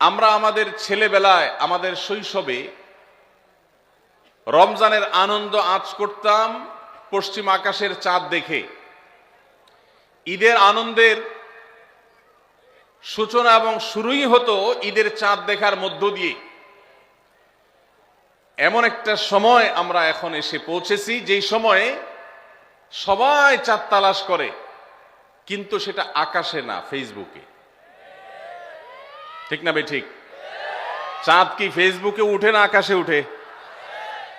আমরা আমাদের ছেলেবেলায়, আমাদের শৈশবে রমজানের আনন্দ আঁচ করতাম পশ্চিম আকাশের চাঁদ দেখে। ঈদের আনন্দের সূচনা এবং শুরুই হতো ঈদের চাঁদ দেখার মধ্য দিয়ে। এমন একটা সময় আমরা এখন এসে পৌঁছেছি যেই সময়ে সবাই চাঁদ তালাশ করে, কিন্তু সেটা আকাশে না, ফেসবুকে। ঠিক না ভাই? ঠিক। চাঁদ কি ফেসবুকে উঠে না আকাশে উঠে?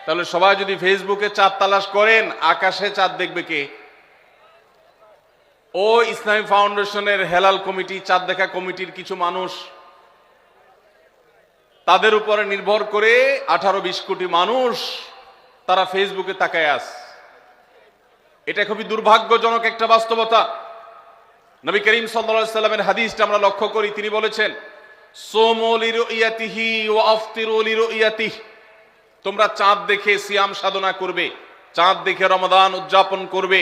তাহলে সবাই যদি ফেসবুকে চাঁদ তালাশ করেন, আকাশে চাঁদ দেখবে কে? ও ইসলামী ফাউন্ডেশনের হেলাল কমিটি, চাঁদ দেখা কমিটির কিছু মানুষ, তাদের উপরে নির্ভর করে 18-20 কোটি মানুষ তারা ফেসবুকে তাকায় আস। এটা খুবই দুর্ভাগ্যজনক একটা বাস্তবতা। নবী করিম সাল্লাল্লাহু আলাইহি সাল্লামের হাদিসটা আমরা লক্ষ্য করি, তিনি বলেছেন, সোমু লিরুইয়াতিহি ওয়া আফতিরু লিরুইয়াতিহি, তোমরা চাঁদ দেখে সিয়াম সাধনা করবে, চাঁদ দেখে রমাদান উদযাপন করবে,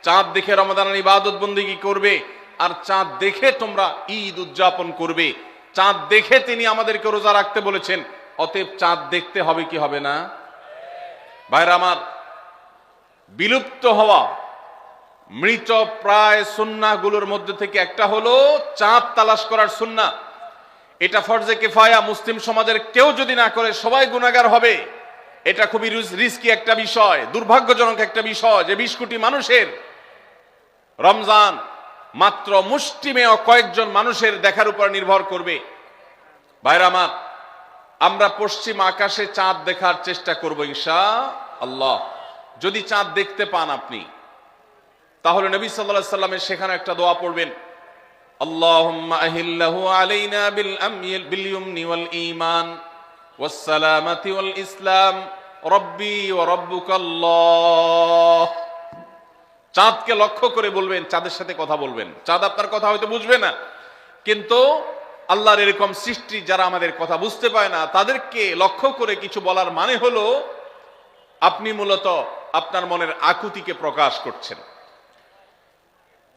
চাঁদ দেখে রমাদানের ইবাদত বন্দেগী করবে, আর চাঁদ দেখে তোমরা ঈদ উদযাপন করবে। চাঁদ দেখে তিনি আমাদেরকে রোজা রাখতে বলেছেন। অতএব চাঁদ দেখতে হবে কি হবে না? ভাইরা আমার, বিলুপ্ত হওয়া মৃত প্রায় সুন্নাহগুলোর মধ্যে থেকে একটা হলো চাঁদ তালাশ করার সুন্নাহ। এটা ফরজে কিফায়া, মুসলিম সমাজের কেউ যদি না করে সবাই গুনাহগার হবে। এটা খুবই রিস্কি একটা বিষয়, দুর্ভাগ্যজনক একটা বিষয় যে 20 কোটি মানুষের রমজান মাত্র মুষ্টিমেয় কয়েকজন মানুষের দেখার উপর নির্ভর করবে। ভাইরা আমার, আমরা পশ্চিম আকাশে চাঁদ দেখার চেষ্টা করব ইনশাআল্লাহ। যদি চাঁদ দেখতে পান আপনি, তাহলে নবী সাল্লাল্লাহু আলাইহি সাল্লামের সেখানে একটা দোয়া পড়বেন, আল্লাহুম্মা আহিল্লাহু আলাইনা বিল ইয়ুমনি ওয়াল ঈমান ওয়াস সালামাতি ওয়াল ইসলাম রব্বি ওয়া রাব্বুকাল্লাহ। চাঁদকে লক্ষ্য করে বলবেন, চাঁদের সাথে কথা বলবেন। চাঁদ আপনার কথা হয়তো বুঝবে না, কিন্তু আল্লাহর এরকম সৃষ্টি যারা আমাদের কথা বুঝতে পায় না, তাদেরকে লক্ষ্য করে কিছু বলার মানে হলো আপনি মূলত আপনার মনের আকুতিকে প্রকাশ করছেন।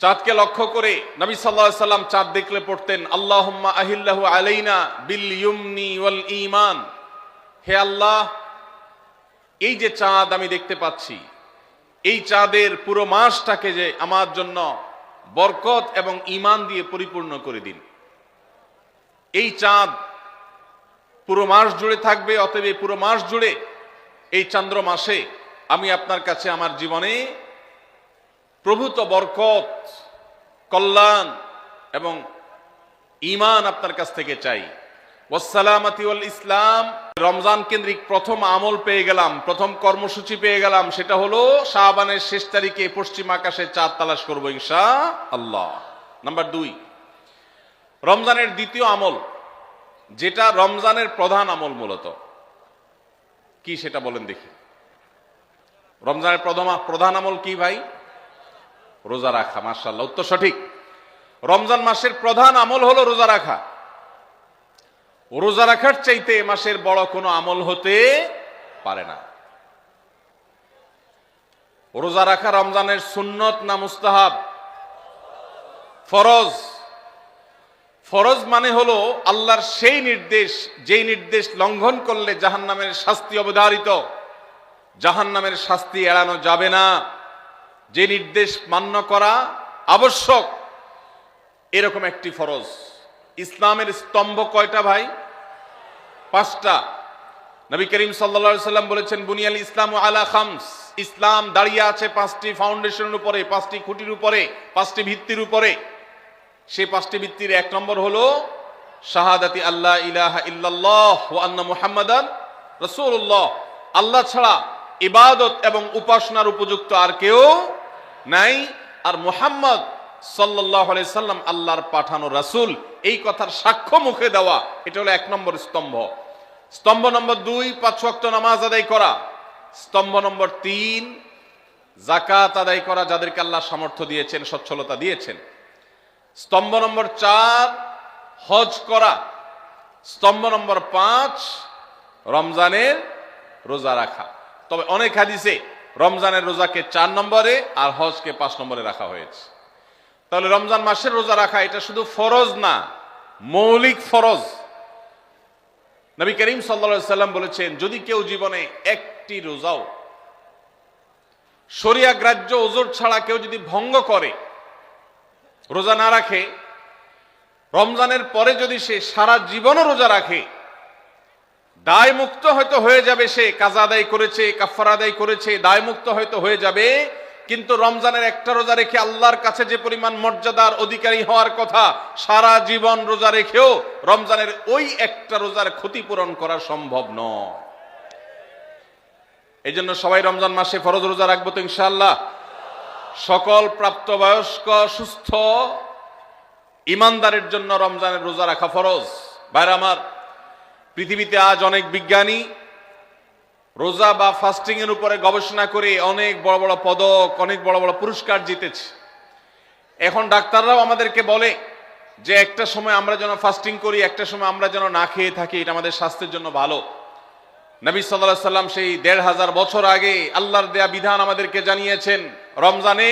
চাঁদকে লক্ষ্য করে নবী সাল্লাল্লাহু আলাইহি সাল্লাম চাঁদ দেখলে পড়তেন, আল্লাহুম্মা আহিল্লাহু আলাইনা বিল ইয়ুমনি ওয়াল ঈমান। হে আল্লাহ, এই যে চাঁদ আমি দেখতে পাচ্ছি, এই চাঁদের পুরো মাসটাকে যে আমার জন্য বরকত এবং ঈমান দিয়ে পরিপূর্ণ করে দিন। এই চাঁদ পুরো মাস জুড়ে থাকবে, অতএব পুরো মাস জুড়ে এই চন্দ্র মাসে আমি আপনার কাছে আমার জীবনে প্রভূত বরকত, কল্যাণ এবং ঈমান আপনার কাছ থেকে চাই। ওয়াসসালামাতি ওয়াল ইসলাম। রমজান কেন্দ্রিক প্রথম আমল পেয়ে গেলাম, প্রথম কর্মসূচি পেয়ে গেলাম, সেটা হলো শাবানের শেষ তারিখে পশ্চিম আকাশে চাঁদ তালাশ করবো ইনশাআল্লাহ। নাম্বার 2, রমজানের দ্বিতীয় আমল, যেটা রমজানের প্রধান আমল মূলত কি সেটা বলেন দেখি। রমজানের প্রধান আমল কি ভাই? রোজা রাখা। মাশাআল্লাহ, উত্তর সঠিক। রমজান মাসের প্রধান আমল হলো রোজা রাখা। রোজা রাখার চাইতে এ মাসের বড় কোনো আমল হতে পারে না। রোজা রাখা রমজানের সুন্নত না মুস্তাহাব? ফরজ। ফরজ মানে হলো আল্লাহর সেই নির্দেশ, যেই নির্দেশ লঙ্ঘন করলে জাহান্নামের শাস্তি অবধারিত, জাহান্নামের শাস্তি এড়ানো যাবে না, যে নির্দেশ মান্য করা আবশ্যক, এরকম একটি ফরজ। ইসলামের স্তম্ভ কয়টা ভাই? 5টা। নবী করিম সাল্লাল্লাহু আলাইহি সাল্লাম বলেছেন, বুনিয়াল ইসলামু আলা খামস। ইসলাম দাঁড়িয়ে আছে 5টি ফাউন্ডেশনের উপরে, 5টি খুঁটির উপরে, 5টি ভিত্তির উপরে। সেই 5টি ভিত্তির 1 নম্বর হলো শাহাদাতি আল্লাহ ইলাহা ইল্লাল্লাহ ওয়া আন্না মুহাম্মাদান রাসূলুল্লাহ। আল্লাহ ছাড়া ইবাদত এবং উপাসনার উপযুক্ত আর কেউ নাই, আর মুহাম্মদ সাল্লাল্লাহু আলাইহি সাল্লাম আল্লাহর পাঠানো রাসূল, এই কথার সাক্ষ্য মুখে দেওয়া, এটা হলো 1 নম্বর স্তম্ভ। স্তম্ভ নম্বর 2, 5 ওয়াক্ত নামাজ আদায় করা। স্তম্ভ নম্বর 3, যাকাত আদায় করা, যাদেরকে আল্লাহ সামর্থ্য দিয়েছেন, সচ্ছলতা দিয়েছেন। স্তম্ভ নম্বর 4, হজ করা। স্তম্ভ নম্বর 5, রমজানের রোজা রাখা। তবে অনেক হাদিসে রমজানের রোজাকে 4 নম্বরে আর হজকে 5 নম্বরে রাখা হয়েছে। তাহলে রমজান মাসের রোজা রাখা এটা শুধু ফরজ না, মৌলিক ফরজ। নবী করিম সাল্লাল্লাহু আলাইহি সাল্লাম বলেছেন, যদি কেউ জীবনে একটি রোজাও শরিয়া গ্রাহ্য ওজর ছাড়া কেউ যদি ভঙ্গ করে, রোজা না রাখে, রমজানের পরে যদি সে সারা জীবনও রোজা রাখে, দায় মুক্ত হয়তো হয়ে যাবে, সে কাজা আদায় করেছে, কাফারা আদায় করেছে, দায় মুক্ত হয়তো হয়ে যাবে, কিন্তু রমজানের একটা রোজা রেখে আল্লাহর কাছে যে পরিমাণ মর্যাদার অধিকারী হওয়ার কথা, সারা জীবন রোজা রেখেও রমজানের ওই একটা রোজার ক্ষতিপূরণ করা সম্ভব নয়। এই জন্য সবাই রমজান মাসে ফরজ রোজা রাখবো তো ইনশাআল্লাহ। সকল প্রাপ্তবয়স্ক সুস্থ ইমানদারের জন্য রমজানের রোজা রাখা ফরজ। ভাইরা আমার, পৃথিবীতে আজ অনেক বিজ্ঞানী রোজা বা ফাস্টিং এর উপরে গবেষণা করে অনেক বড় বড় পদক, অনেক বড় বড় পুরস্কার জিতেছে। এখন ডাক্তাররাও আমাদেরকে বলে যে একটা সময় আমরা যেন ফাস্টিং করি, একটা সময় আমরা যেন না খেয়ে থাকি, এটা আমাদের স্বাস্থ্যের জন্য ভালো। নবী সাল্লাল্লাহু আলাইহি সাল্লাম সেই ১৫০০ বছর আগে আল্লাহর দেয়া বিধান আমাদেরকে জানিয়েছেন। রমজানে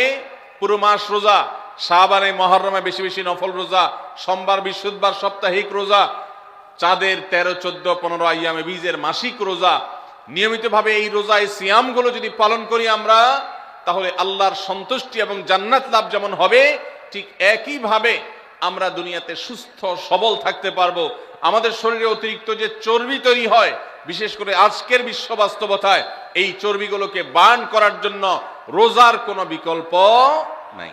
পুরো মাস রোজা, শাবানে মুহররমে বেশি বেশি নফল রোজা, সোমবার বৃহস্পতিবার সাপ্তাহিক রোজা, চাঁদের ১৩, ১৪, ১৫ আইয়ামে বীজের মাসিক রোজা, নিয়মিতভাবে এই রোজায় সিয়ামগুলো যদি পালন করি আমরা, তাহলে আল্লাহর সন্তুষ্টি এবং জান্নাত লাভ যেমন হবে, ঠিক একইভাবে আমরা দুনিয়াতে সুস্থ সবল থাকতে পারবো। আমাদের শরীরে অতিরিক্ত যে চর্বি তৈরি হয়, বিশেষ করে আজকের বিশ্ব বাস্তবতায়, এই চর্বিগুলোকে বার্ন করার জন্য রোজার কোনো বিকল্প নাই।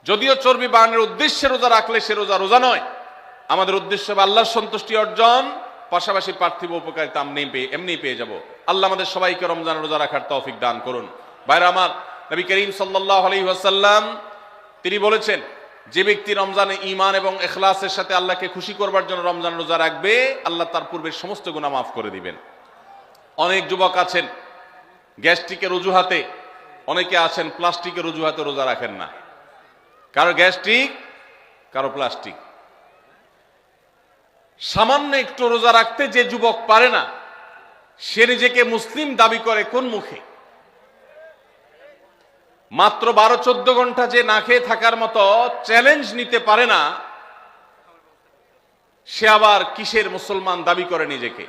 যদিও চর্বি বার্নের উদ্দেশ্যে রোজা রাখলে সে রোজা রোজা নয়। আমাদের উদ্দেশ্য হবে আল্লাহর সন্তুষ্টি অর্জন, পাশাপাশি পার্থিব উপকারিতা এমনি পেয়ে যাব। আল্লাহ আমাদের সবাইকে রমজান রোজা রাখার তৌফিক দান করুন। ভাইরা আমার, নবী করিম সাল্লাল্লাহু আলাইহি ওয়াসাল্লাম তিনি বলেছেন, যে ব্যক্তি রমজানে ঈমান এবং ইখলাসের সাথে আল্লাহকে খুশি করবার জন্য রমজান রোজা রাখবে, আল্লাহ তার পূর্বের সমস্ত গুনাহ মাফ করে দিবেন। অনেক যুবক আছেন গ্যাস্ট্রিকের অজুহাতে, অনেকে আছেন প্লাস্টিকের অজুহাতে রোজা রাখেন না। কারো গ্যাস্ট্রিক, কারো প্লাস্টিক। সামান্য একটু রোজা রাখতে যে যুবক পারে না, সে নিজেকে মুসলিম দাবি করে কোন মুখে? মাত্র ১২-১৪ ঘন্টা যে না খেয়ে থাকার মতো চ্যালেঞ্জ নিতে পারে না, সে আবার কিসের মুসলমান দাবি করে নিজেকে?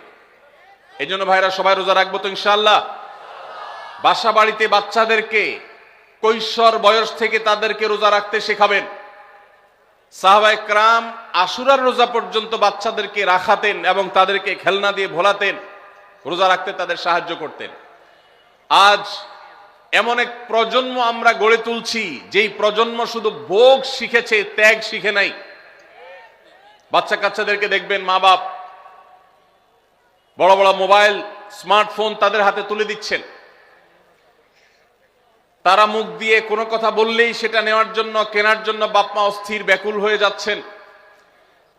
এই জন্য ভাইরা সবাই রোজা রাখবো তো ইনশাআল্লাহ। বাসা বাড়িতে বাচ্চাদেরকে কৈশোর বয়স থেকে তাদেরকে রোজা রাখতে শেখাবেন। সাহাবায়ে কেরাম আশুরার রোজা পর্যন্ত বাচ্চাদেরকে রাখাতেন এবং তাদেরকে খেলনা দিয়ে ভোলাতেন, রোজা রাখতে তাদের সাহায্য করতেন। আজ এমন এক প্রজন্ম আমরা গড়ে তুলছি, যেই প্রজন্ম শুধু ভোগ শিখেছে, ত্যাগ শিখে নাই। বাচ্চা কাচ্চাদেরকে দেখবেন মা বাপ বড় বড় মোবাইল, স্মার্টফোন তাদের হাতে তুলে দিচ্ছেন। তারা মুখ দিয়ে কোনো কথা বললেই সেটা নেওয়ার জন্য, কেনার জন্য বাপ মা অস্থির ব্যাকুল হয়ে যাচ্ছেন।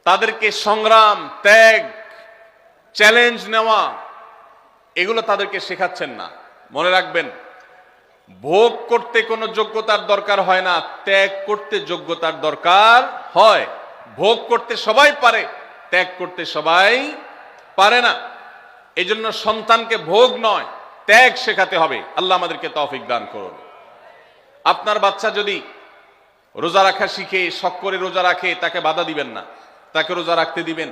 তাদেরকে সংগ্রাম, ত্যাগ, চ্যালেঞ্জ নেওয়া, এগুলো তাদেরকে শেখাচ্ছেন না। মনে রাখবেন, ভোগ করতে কোনো যোগ্যতার দরকার হয় না, ত্যাগ করতে যোগ্যতার দরকার হয়। ভোগ করতে সবাই পারে, ত্যাগ করতে সবাই পারে না। এই জন্য সন্তানকে ভোগ নয়, ত্যাগ শেখাতে হবে। আল্লাহ আমাদেরকে তৌফিক দান করুন। আপনার বাচ্চা যদি রোজা রাখা শিখে, শখ করে রোজা রাখে, তাকে বাধা দিবেন না, তাকে রোজা রাখতে দিবেন।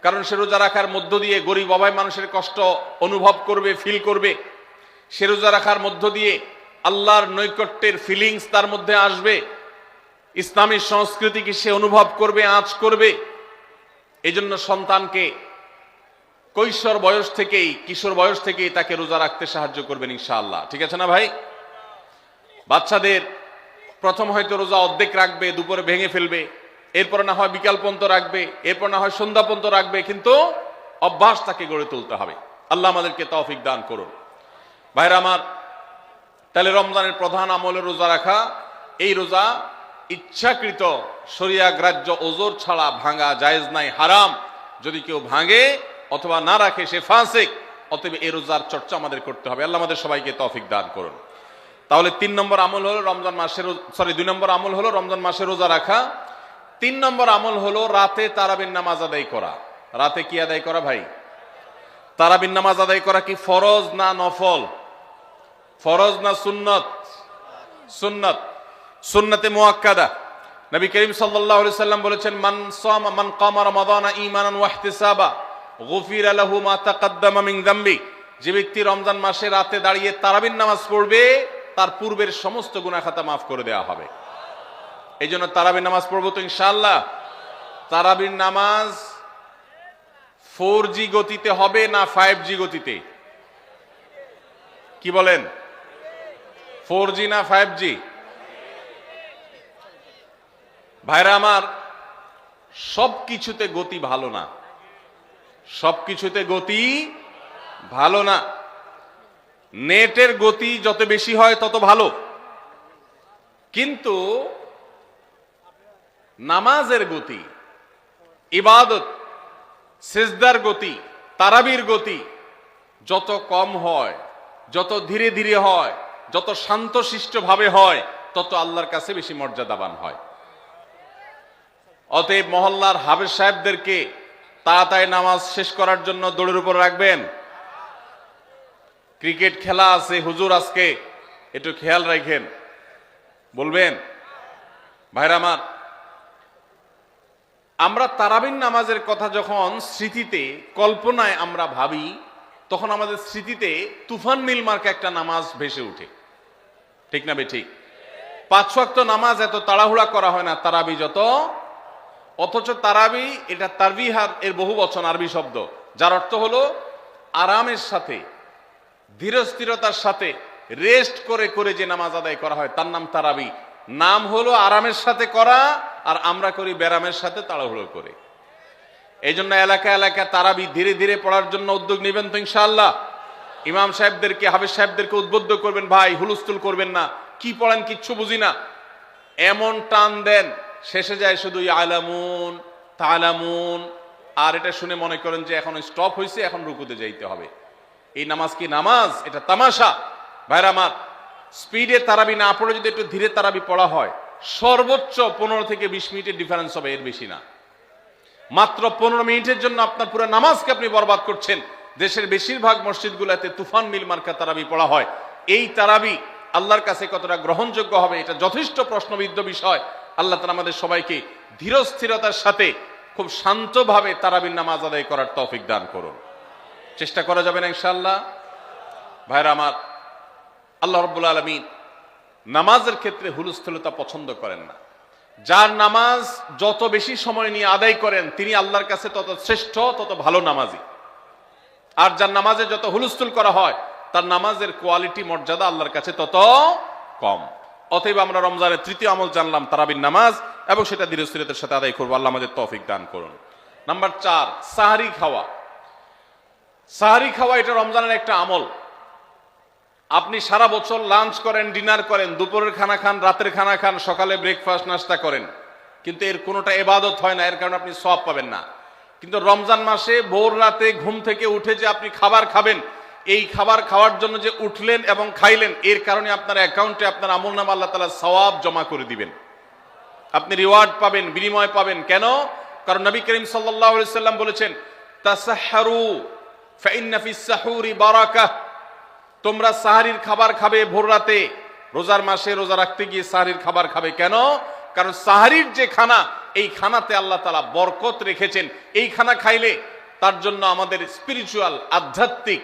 কারণ সে রোজা রাখার মধ্য দিয়ে গরিব অভাব মানুষের কষ্ট অনুভব করবে, ফিল করবে। সে রোজা রাখার মধ্য দিয়ে আল্লাহর নৈকট্যের ফিলিংস তার মধ্যে আসবে, ইসলামী সংস্কৃতিকে সে অনুভব করবে, আঁচ করবে। এই জন্য সন্তানকে কৈশোর বয়স থেকেই, কিশোর বয়স থেকেই তাকে রোজা রাখতে সাহায্য করবেন ইনশাআল্লাহ। ঠিক আছে না ভাই? বাচ্চাদের প্রথম হয়তো রোজা অর্ধেক রাখবে, দুপুরে ভেঙে ফেলবে, এরপর না হয় বিকাল পর্যন্ত রাখবে, এরপর না হয় সন্ধ্যা পর্যন্ত রাখবে, কিন্তু অভ্যাস তাকে গড়ে তুলতে হবে। আল্লাহ আমাদেরকে তৌফিক দান করুন। ভাইরা আমার, তাহলে রমজানের প্রধান আমল রোজা রাখা। এই রোজা ইচ্ছাকৃত শরিয়া গ্রাহ্য ওজর ছাড়া ভাঙা জায়েজ নাই, হারাম। যদি কেউ ভাঙে অথবা না রাখে সে ফাসিক। অতএব এই রোজার চর্চা আমাদের করতে হবে। আল্লাহ আমাদের সবাইকে তৌফিক দান করুন। তাহলে 2 নম্বর আমল হলো রমজান মাসে রোজা রাখা। 3 নম্বর আমল হলো রাতে তারাবির নামাজ আদায় করা। রাতে কি আদায় করা ভাই? তারাবির নামাজ আদায় করা কি ফরজ না নফল? ফরজ না সুন্নত? সুন্নত, সুন্নতে মুআক্কাদা। নবী করিম সাল্লাল্লাহু আলাইহি সাল্লাম বলেছেন, মান কামা রমাদানা ঈমানান ওয়া ইহতিসাবা গুফিরা লাহু মা তাকাদ্দামা মিন যামবি, যে ব্যক্তি রমজান মাসে রাতে দাঁড়িয়ে তারাবির নামাজ পড়বে তার পূর্বের সমস্ত গুনাহ খাতা মাফ করে দেওয়া হবে। এই জন্য তারাবির নামাজ পড়বো তো ইনশাআল্লাহ। তারাবির নামাজ 4G গতিতে হবে না 5G গতিতে? কি বলেন, 4G না 5G? ভাইরা আমার, সবকিছুতে গতি ভালো না, সবকিছুতে গতি ভালো না। নেটের গতি যত বেশি হয় তত ভালো, কিন্তু নামাজের গতি, ইবাদত, সিজদার গতি, তারাবির গতি যত কম হয়, যত ধীরে ধীরে হয়, যত শান্তশিষ্ট ভাবে হয়, তত আল্লাহর কাছে বেশি মর্যাদাবান হয়। অতএব মহল্লার হাফেজ সাহেবদেরকে তাড়াতাড়ি নামাজ শেষ করার জন্য দৌড়ের উপর রাখবেন। ক্রিকেট খেলা আছে হুজুর, আজকে একটু খেয়াল রাখেন, বলবেন। ভাইরা আমার, আমরা তারাবির নামাজের কথা যখন স্মৃতিতে, কল্পনায় আমরা ভাবি, তখন আমাদের স্মৃতিতে তুফান মিল মার্কা একটা নামাজ ভেসে উঠে, ঠিক না বেঠিক? 5 ওয়াক্ত নামাজ এত তাড়াহুড়া করা হয় না তারাবি যত। অথচ তারাবি এটা তারবিহার এর বহু বচন, আরবি শব্দ, যার অর্থ হলো আরামের সাথে, ধীরস্থিরতার সাথে, রেস্ট করে করে যে নামাজ আদায় করা হয় তার নাম তারাবি। নাম হলো আরামের সাথে করা, আর আমরা করি ব্যারামের সাথে তাড়াহুড়ো করে। এই জন্য এলাকা এলাকা তারাবি ধীরে ধীরে পড়ার জন্য উদ্যোগ নেবেন তো ইনশাআল্লাহ। ইমাম সাহেবদেরকে, হাফেজ সাহেবদেরকে উদ্বুদ্ধ করবেন, ভাই হুলস্থুল করবেন না, কি পড়েন কিচ্ছু বুঝি না, এমন টান দেন শেষে যায় শুধু ইয়ালামুন তালামুন, আর এটা শুনে মনে করেন যে এখন স্টপ হয়েছে, এখন রুকুতে যাইতে হবে। এই নামাজ কি নামাজ? এটা তামাশা। ভাইরা আমার, স্পিডে তারাবি না পড়ে যদি একটু ধীরে তারাবি পড়া হয়, সর্বোচ্চ 15 থেকে 20 মিনিটের ডিফারেন্স হবে, এর বেশি না। মাত্র 15 মিনিটের জন্য আপনার পুরো নামাজকে আপনি বরবাদ করছেন। দেশের বেশিরভাগ মসজিদগুলোতে তুফান মিল মার্কা তারাবি পড়া হয়। এই তারাবি আল্লাহর কাছে কতটা গ্রহণযোগ্য হবে, এটা যথেষ্ট প্রশ্নবিদ্ধ বিষয়। আল্লাহ তাআলা আমাদের সবাইকে ধীর স্থিরতার সাথে খুব শান্তভাবে তারাবির নামাজ আদায় করার তৌফিক দান করুন। চেষ্টা করা যাবে না ইনশাআল্লাহ? ভাইরা আমার, আল্লাহ রাব্বুল আলামিন নামাজের ক্ষেত্রে হুলস্থুলতা পছন্দ করেন না। যার নামাজ যত বেশি সময় নিয়ে আদায় করেন তিনি আল্লাহর কাছে তত শ্রেষ্ঠ, তত ভালো নামাজি। আর যার নামাজে যত হুলস্থুল করা হয় তার নামাজের কোয়ালিটি, মর্যাদা আল্লাহর কাছে তত কম। অতএব আমরা রমজানের তৃতীয় আমল জানলাম তারাবির নামাজ, এবং সেটা ধীরস্থিরতার সাথে আদায় করবো। আল্লাহ আমাদের তৌফিক দান করুন। নাম্বার 4, সাহরি খাওয়া। সাহরি খাওয়া এটা রমজানের একটা আমল। আপনি সারা বছর লাঞ্চ করেন, ডিনার করেন, দুপুরের খানা খান, রাতের খানা খান, সকালে ব্রেকফাস্ট নাস্তা করেন, কিন্তু এর কোনোটা ইবাদত হয় না, এর কারণে আপনি সওয়াব পাবেন না। কিন্তু রমজান মাসে ভোর রাতে ঘুম থেকে উঠে যে আপনি খাবার খাবেন, এই খাবার খাওয়ার জন্য যে উঠলেন এবং খাইলেন, এর কারণে আপনার অ্যাকাউন্টে আপনার আমলনামা আল্লাহ তাআলা সওয়াব জমা করে দিবেন। আপনি রিওয়ার্ড পাবেন, বিনিময় পাবেন। কেন? কারণ নবী করিম সাল্লাল্লাহু আলাইহি সাল্লাম বলেছেন, তাসাহহারু ফাইন্না ফিস সাহুরি বারাকাহ। তোমরা সাহারির খাবার খাবে ভোর রাতে। রোজার মাসে রোজা রাখতে গিয়ে সাহারির খাবার খাবে। কেন? কারণ সাহারির যে খানা, এই খানাতে আল্লাহ তাআলা বরকত রেখেছেন। এই খানা খাইলে তার জন্য আমাদের স্পিরিচুয়াল, আধ্যাত্মিক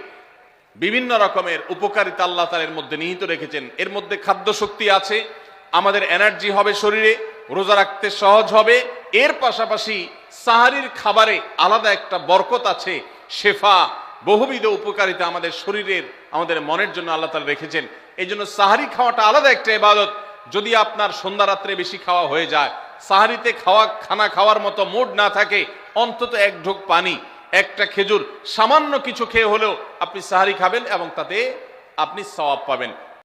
বিভিন্ন রকমের উপকারিতা আল্লাহ তাআলা এর মধ্যে নিহিত রেখেছেন। এর মধ্যে খাদ্য শক্তি আছে, আমাদের এনার্জি হবে শরীরে, রোজা রাখতে সহজ হবে। এর পাশাপাশি সাহারির খাবারে আলাদা একটা বরকত আছে, শেফা, বহুবিধ উপকারিতা আমাদের শরীরের, আমাদের মনের জন্য আল্লাহ তাআলা রেখেছেন। এই জন্য সাহারি খাওয়াটা আলাদা একটা ইবাদত। যদি আপনার সন্ধ্যা রাত্রে বেশি খাওয়া হয়ে যায়, সাহারিতে খানা খাওয়ার মতো মুড না থাকে, অন্তত এক ঢোক পানি, একটা খেজুর, সামান্য কিছু খেয়ে হলেও আপনি সাহারি খাবেন এবং তাতে আপনি সওয়াব পাবেন।